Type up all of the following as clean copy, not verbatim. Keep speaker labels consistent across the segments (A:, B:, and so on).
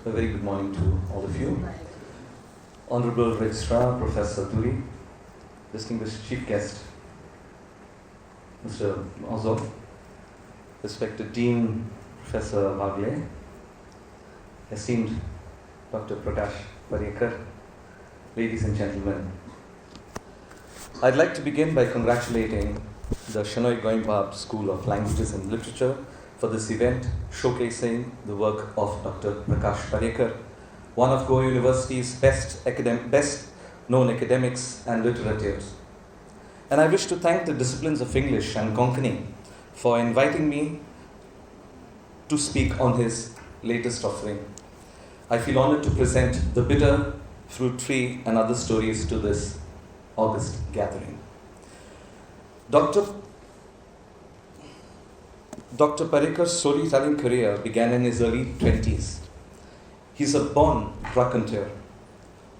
A: A very good morning to all of you. Honorable Registrar, Professor Satari, distinguished Chief Guest, Mr. Ozo, respected Dean, Professor Vagle, esteemed Dr. Prakash Parienkar, ladies and gentlemen. I'd like to begin by congratulating the Shenoy Goimbab School of Languages and Literature for this event showcasing the work of Dr. Prakash Parienkar, one of Goa University's best known academics and literateurs. And I wish to thank the disciplines of English and Konkani for inviting me to speak on his latest offering. I feel honored to present The Bitter Fruit Tree and Other Stories to this August gathering. Dr. Parinkar's storytelling career began in his early 20s. He's a born raconteur.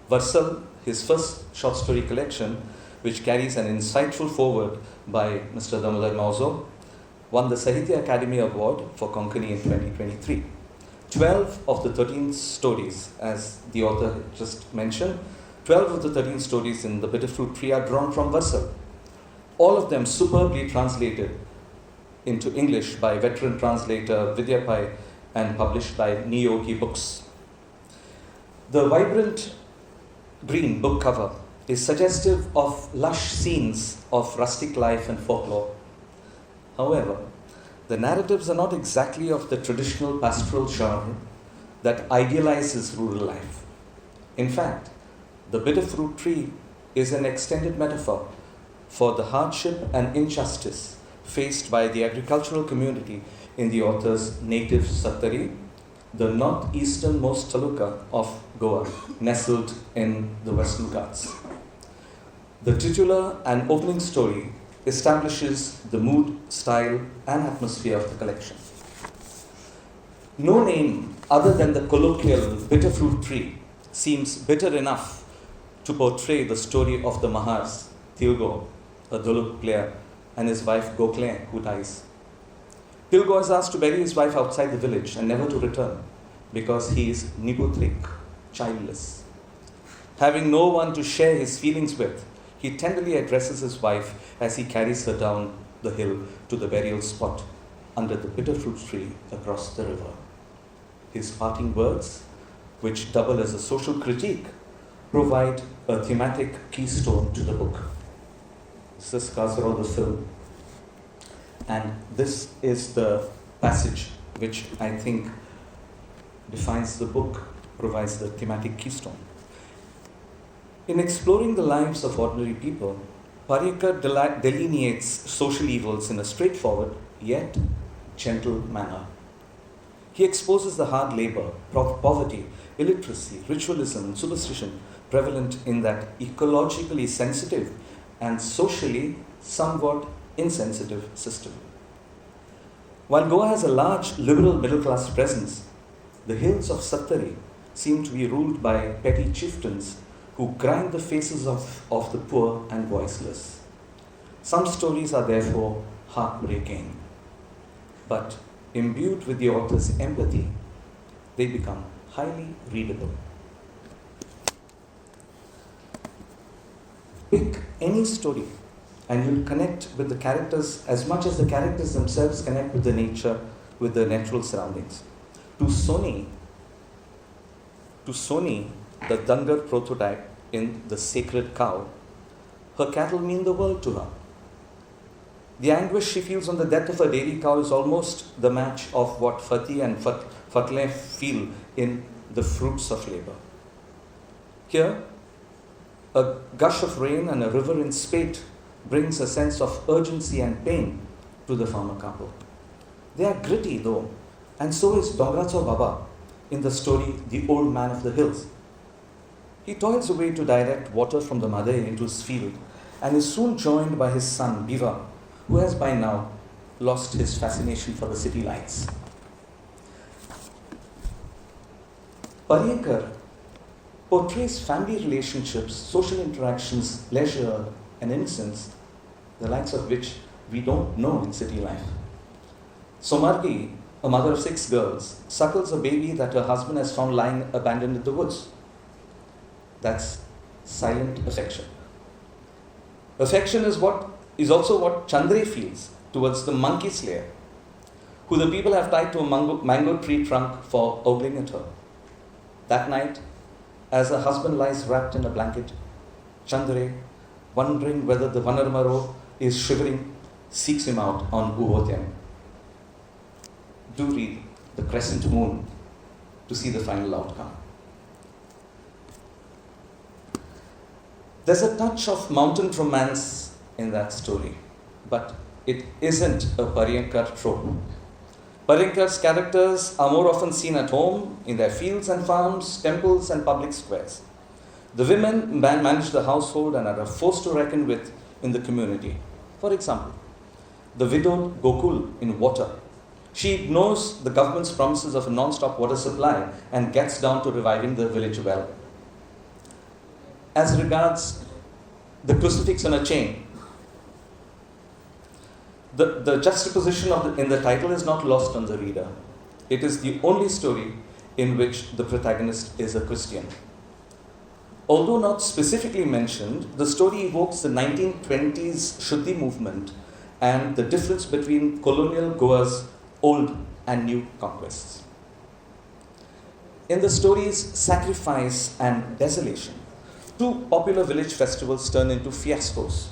A: Varsal, his first short story collection, which carries an insightful foreword by Mr. Damodar Mauzo, won the Sahitya Academy Award for Konkani in 2023. 12 of the 13 stories, as the author just mentioned, 12 of the 13 stories in The Bitter Fruit Tree are drawn from Varsal. All of them superbly translated into English by veteran translator Vidya Pai and published by Niyogi Books. The vibrant green book cover is suggestive of lush scenes of rustic life and folklore. However, the narratives are not exactly of the traditional pastoral genre that idealizes rural life. In fact, The Bitter Fruit Tree is an extended metaphor for the hardship and injustice faced by the agricultural community in the author's native Satari, the northeasternmost taluka of Goa, nestled in the Western Ghats. The titular and opening story establishes the mood, style, and atmosphere of the collection. No name other than the colloquial Bitter Fruit Tree seems bitter enough to portray the story of the Mahars, Tilgo, a Doluk player, and his wife Gokle, who dies. Tilgo is asked to bury his wife outside the village and never to return because he is niputrik, childless. Having no one to share his feelings with, he tenderly addresses his wife as he carries her down the hill to the burial spot under the bitter fruit tree across the river. His parting words, which double as a social critique, provide a thematic keystone to the book. This is Kasaro, the film. And this is the passage which I think defines the book, provides the thematic keystone. In exploring the lives of ordinary people, Parienkar delineates social evils in a straightforward yet gentle manner. He exposes the hard labor, poverty, illiteracy, ritualism, and superstition prevalent in that ecologically sensitive and socially somewhat insensitive system. While Goa has a large liberal middle-class presence, the hills of Satari seem to be ruled by petty chieftains who grind the faces of the poor and voiceless. Some stories are therefore heartbreaking, but imbued with the author's empathy, they become highly readable. Pick any story and you'll connect with the characters as much as the characters themselves connect with the nature, with the natural surroundings. To Soni, the Dangar prototype in The Sacred Cow, her cattle mean the world to her. The anguish she feels on the death of her dairy cow is almost the match of what Fatih and Fatleh feel in The Fruits of Labor. Here, a gush of rain and a river in spate brings a sense of urgency and pain to the farmer couple. They are gritty though, and so is Dongracho Baba in the story The Old Man of the Hills. He toils away to direct water from the Madai into his field and is soon joined by his son Biva, who has by now lost his fascination for the city lights. Parienkar portrays family relationships, social interactions, leisure, and innocence, the likes of which we don't know in city life. Somargi a mother of 6 girls, suckles a baby that her husband has found lying abandoned in the woods. That's silent affection. Affection is also what Chandre feels towards the monkey slayer, who the people have tied to a mango tree trunk for ogling at her. That night, as her husband lies wrapped in a blanket, Chandre, wondering whether the Vanarmaro is shivering, seeks him out on Uvotyam. Do read The Crescent Moon to see the final outcome. There's a touch of mountain romance in that story, but it isn't a Parienkar trope. Parienkar'S characters are more often seen at home, in their fields and farms, temples and public squares. The women manage the household and are a force to reckon with in the community. For example, the widowed Gokul in water. She ignores the government's promises of a non-stop water supply and gets down to reviving the village well. As regards the crucifix on a chain, the juxtaposition in the title is not lost on the reader. It is the only story in which the protagonist is a Christian. Although not specifically mentioned, the story evokes the 1920s Shuddhi movement and the difference between colonial Goa's old and new conquests. In the story's sacrifice and desolation, 2 popular village festivals turn into fiascos.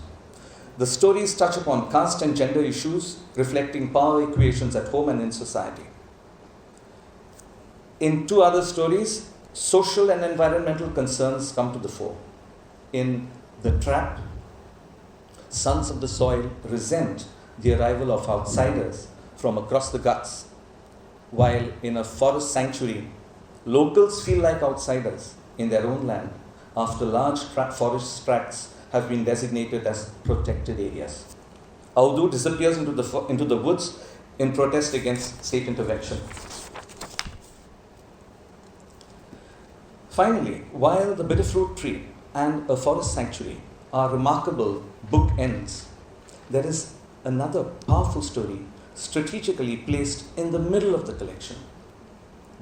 A: The stories touch upon caste and gender issues, reflecting power equations at home and in society. In 2 other stories, social and environmental concerns come to the fore. In The Trap, sons of the soil resent the arrival of outsiders from across the guts, while in A Forest Sanctuary, locals feel like outsiders in their own land after large forest tracts have been designated as protected areas. Audu disappears into the woods in protest against state intervention. Finally, while The Bitterfruit Tree and A Forest Sanctuary are remarkable bookends, there is another powerful story strategically placed in the middle of the collection,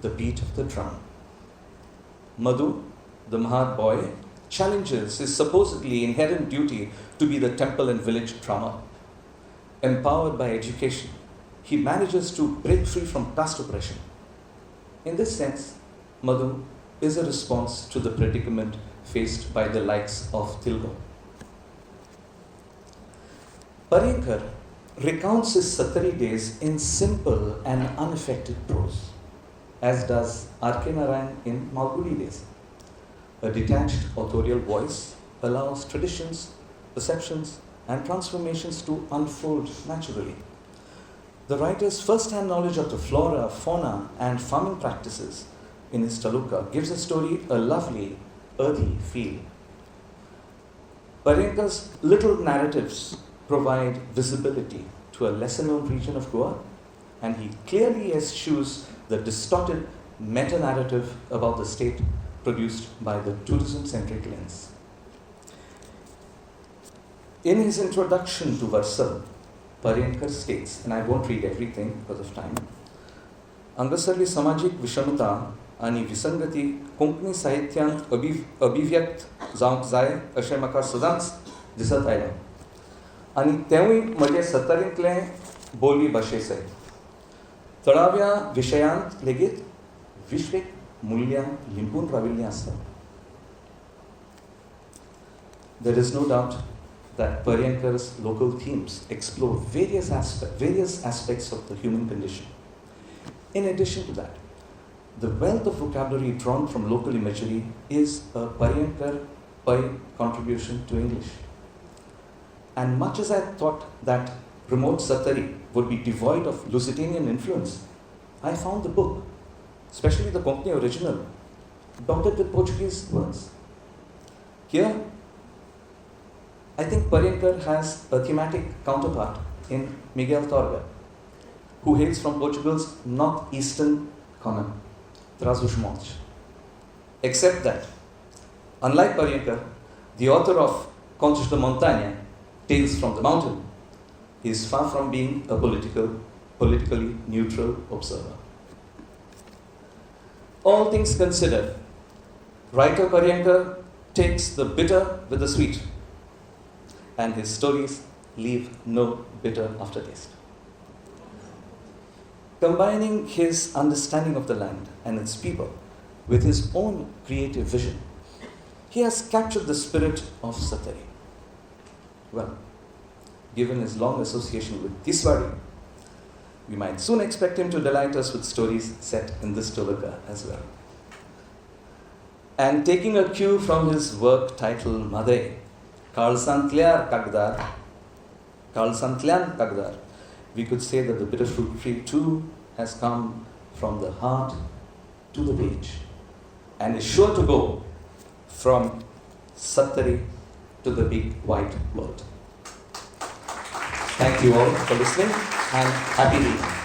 A: The Beat of the Drum. Madhu, the Mahar boy, challenges his supposedly inherent duty to be the temple and village drummer. Empowered by education, he manages to break free from caste oppression. In this sense, Madhu is a response to the predicament faced by the likes of Tilgo. Parienkar recounts his Satari days in simple and unaffected prose, as does R.K. Narayan in Malgudi days. A detached authorial voice allows traditions, perceptions, and transformations to unfold naturally. The writer's first-hand knowledge of the flora, fauna, and farming practices in his taluka gives the story a lovely, earthy feel. Parienkar's little narratives provide visibility to a lesser-known region of Goa, and he clearly eschews the distorted meta-narrative about the state produced by the tourism-centric lens. In his introduction to Varsal, Parienkar states, and I won't read everything because of time, हांगासरली समाजीक विषमता आनी विसंगती कोंकणी साहित्यांत अभिव्यक्त जावंक जाय अशें म्हाका सदांच दिसत आयलें आनी तेंवूय म्हजे सतारींतलें बोली भाशेचें थळाव्या विशयांत लेगीत विश्वीक मूल्यां लिंपून राविल्लीं आसतात. There is no doubt that Parienkar's local themes explore various aspects of the human condition. In addition to that, the wealth of vocabulary drawn from local imagery is a Parienkar contribution to English. And much as I thought that remote Satari would be devoid of Lusitanian influence, I found the book, especially the Konkani original, dotted with Portuguese words. Here, I think Parienkar has a thematic counterpart in Miguel Torga, who hails from Portugal's northeastern corner, Trás-os-Montes. Except that, unlike Parienkar, the author of Contos da Montanha, Tales from the Mountain, is far from being a political politically neutral observer. All things considered, writer Parienkar takes the bitter with the sweet, and his stories leave no bitter aftertaste. Combining his understanding of the land and its people with his own creative vision, he has captured the spirit of Satari. Well, given his long association with Tiswadi, we might soon expect him to delight us with stories set in this taluka as well. And taking a cue from his work titled Made, Karlsantlian Kagdar, we could say that the bitter fruit tree too has come from the heart to the page and is sure to go from Satari to the big white world. Thank you all for listening and happy reading.